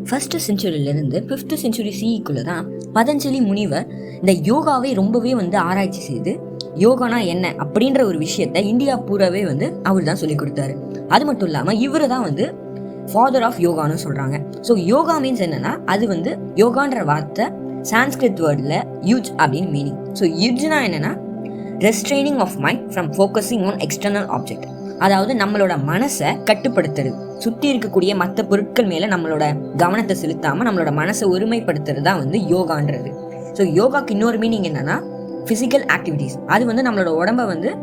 First செஞ்சுரியிலிருந்து 5th century சிஇக்குள்ள தான் பதஞ்சலி முனிவர் இந்த யோகாவை ரொம்பவே ஆராய்ச்சி செய்து யோகானா என்ன அப்படின்ற ஒரு விஷயத்த இந்தியா பூராவே அவர் தான் சொல்லி கொடுத்தாரு. அது மட்டும் இல்லாமல் இவரு தான் ஃபாதர் ஆஃப் யோகான்னு சொல்றாங்க. ஸோ யோகா மீன்ஸ் என்னன்னா, அது யோகான்ற வார்த்தை சான்ஸ்கிரிட் வேர்டில் யூஜ் அப்படின்னு மீனிங். ஸோ யூஜ்னா என்னன்னா, restraining of mind from focusing on external object. அதாவது நம்மளோட மனசை கட்டுப்படுத்துறது, சுற்றி இருக்கக்கூடிய மற்ற பொருட்கள் மேலே நம்மளோட கவனத்தை செலுத்தாமல் நம்மளோட மனசை ஒருமைப்படுத்துறது தான் யோகான்றது. ஸோ யோகாக்கு இன்னொரு மீனிங் என்னன்னா, ஃபிசிக்கல் ஆக்டிவிட்டீஸ். அது நம்மளோட உடம்பை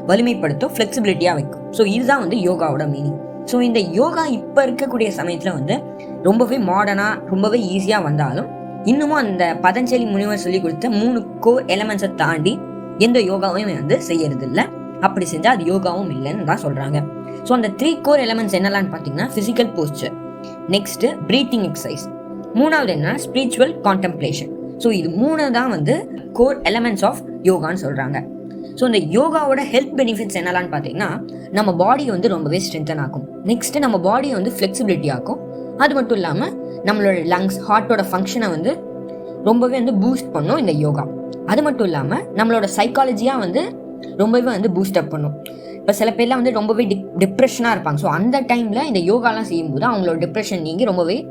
வலிமைப்படுத்தும், ஃப்ளெக்சிபிலிட்டியாக வைக்கும். ஸோ இதுதான் யோகாவோட மீனிங். ஸோ இந்த யோகா இப்போ இருக்கக்கூடிய சமயத்தில் ரொம்பவே மாடர்னாக ரொம்பவே ஈஸியாக வந்தாலும் இன்னமும் அந்த பதஞ்சலி முனிவர் சொல்லி கொடுத்த 3 கோர் எலமெண்ட்ஸை தாண்டி எந்த யோகாவும் செய்யறது இல்லை. அப்படி செஞ்சால் அது யோகாவும் இல்லைன்னு தான் சொல்கிறாங்க. ஸோ அந்த 3 கோர் எலமெண்ட்ஸ் என்னெல்லாம் பார்த்தீங்கன்னா, physical poster, next breathing exercise, மூணாவது என்ன ஸ்பிரிச்சுவல் கான்டெம்ப்ளேஷன். ஸோ இது 3 தான் கோர் எலமெண்ட்ஸ் ஆஃப் யோகான்னு சொல்கிறாங்க. ஸோ இந்த யோகாவோட ஹெல்த் பெனிஃபிட்ஸ் என்னெல்லாம் பார்த்தீங்கன்னா, நம்ம பாடியை ரொம்பவே ஸ்ட்ரென்தன் ஆகும். நெக்ஸ்ட்டு நம்ம பாடியை ஃப்ளெக்சிபிலிட்டி ஆகும். அது மட்டும் இல்லாமல் நம்மளோட லங்ஸ், ஹார்ட்டோட ஃபங்க்ஷனை ரொம்பவே பூஸ்ட் பண்ணும் இந்த யோகா. அது மட்டும் இல்லாமல் நம்மளோட சைக்காலஜியாக ரொம்பவே பூஸ்ட் அப் பண்ணும். இப்போ சில பேர்லாம் ரொம்பவே டிப்ரெஷனாக இருப்பாங்க. ஸோ அந்த டைமில் இந்த யோகாலாம் செய்யும்போது அவங்களோட டிப்ரெஷன் நீங்கி ரொம்பவே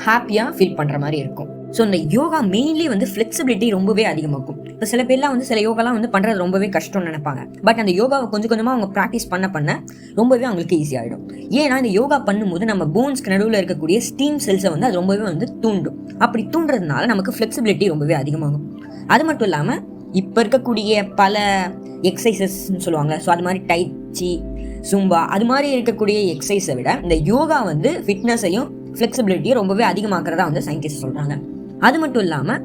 ஹாப்பியாக ஃபீல் பண்ணுற மாதிரி இருக்கும். ஸோ இந்த யோகா மெயின்லி ஃப்ளெக்சிபிலிட்டி ரொம்பவே அதிகமாகும். இப்போ சில பேர்லாம் சில யோகாலாம் பண்ணுறது ரொம்பவே கஷ்டம்னு நினைப்பாங்க. பட் அந்த யோகாவை கொஞ்சம் கொஞ்சமாக அவங்க ப்ராக்டிஸ் பண்ண ரொம்பவே அவங்களுக்கு ஈஸியாகிடும். ஏன்னா இந்த யோகா பண்ணும்போது நம்ம போன்ஸ்க்கு நடுவில் இருக்கக்கூடிய ஸ்டீம் செல்ஸை அது ரொம்பவே தூண்டும். அப்படி தூண்டுறதுனால நமக்கு ஃப்ளெக்சிபிலிட்டி ரொம்பவே அதிகமாகும். அது மட்டும் இல்லாமல் இப்போ இருக்கக்கூடிய பல எக்ஸசைசஸ்ன்னு சொல்லுவாங்க. ஸோ அது மாதிரி டைச்சி, சும்பா, அது மாதிரி இருக்கக்கூடிய எக்ஸசைஸை விட இந்த யோகா ஃபிட்னஸையும் ஃப்ளெக்சிபிலிட்டியும் ரொம்பவே அதிகமாக்குறதா சயின்டிஸ்ட் சொல்கிறாங்க. அது மட்டும் இல்லாமல்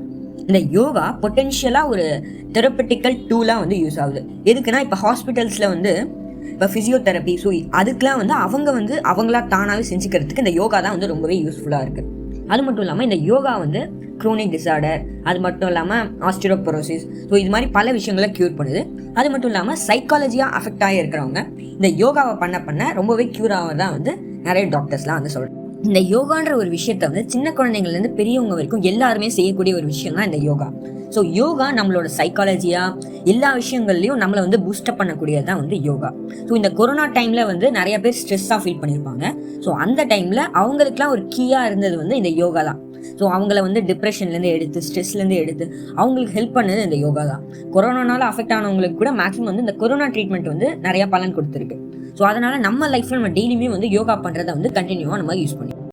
இந்த யோகா பொட்டென்ஷியலாக ஒரு தெரப்பட்டிக்கல் டூலாக யூஸ் ஆகுது. எதுக்குன்னா, இப்போ ஹாஸ்பிட்டல்ஸில் இப்போ ஃபிசியோதெரப்பி, ஸோ அதுக்கெலாம் அவங்க அவங்களா தானாகவே செஞ்சுக்கிறதுக்கு இந்த யோகா தான் ரொம்பவே யூஸ்ஃபுல்லாக இருக்குது. அது மட்டும் இல்லாமல் இந்த யோகா க்ரோனிக் டிசார்டர், அது மட்டும் இல்லாமல் ஆஸ்டியோபரோசிஸ், ஸோ இது மாதிரி பல விஷயங்களை க்யூர் பண்ணுது. அது மட்டும் இல்லாமல் சைக்காலஜியாக அஃபெக்ட் ஆகி இருக்கிறவங்க இந்த யோகாவை பண்ண ரொம்பவே க்யூர் ஆகிறதா நிறைய டாக்டர்ஸ்லாம் சொல்கிறாங்க. இந்த யோகான்ற ஒரு விஷயத்த சின்ன குழந்தைங்கள்லேருந்து பெரியவங்க வரைக்கும் எல்லாருமே செய்யக்கூடிய ஒரு விஷயம் தான் இந்த யோகா. ஸோ யோகா நம்மளோட சைக்காலஜியாக எல்லா விஷயங்கள்லையும் நம்மளை பூஸ்டப் பண்ணக்கூடியது தான் யோகா. ஸோ இந்த கொரோனா டைமில் நிறைய பேர் ஸ்ட்ரெஸ்ஸாக ஃபீல் பண்ணியிருப்பாங்க. ஸோ அந்த டைமில் அவங்களுக்குலாம் ஒரு கீயாக இருந்தது இந்த யோகா தான். ஸோ அவங்கள டிப்ரெஷன்லேருந்து எடுத்து, ஸ்ட்ரெஸ்லேருந்து எடுத்து அவங்களுக்கு ஹெல்ப் பண்ணது இந்த யோகா தான். கொரோனானால அஃபெக்ட் ஆனவங்களுக்கு கூட மேக்ஸிமம் இந்த கொரோனா ட்ரீட்மெண்ட் நிறையா பலன் கொடுத்துருக்கு. ஸோ அதனால் நம்ம லைஃப்பில் நம்ம டெய்லியுமே யோகா பண்ணுறதை கண்டினியூவாக நம்ம யூஸ் பண்ணி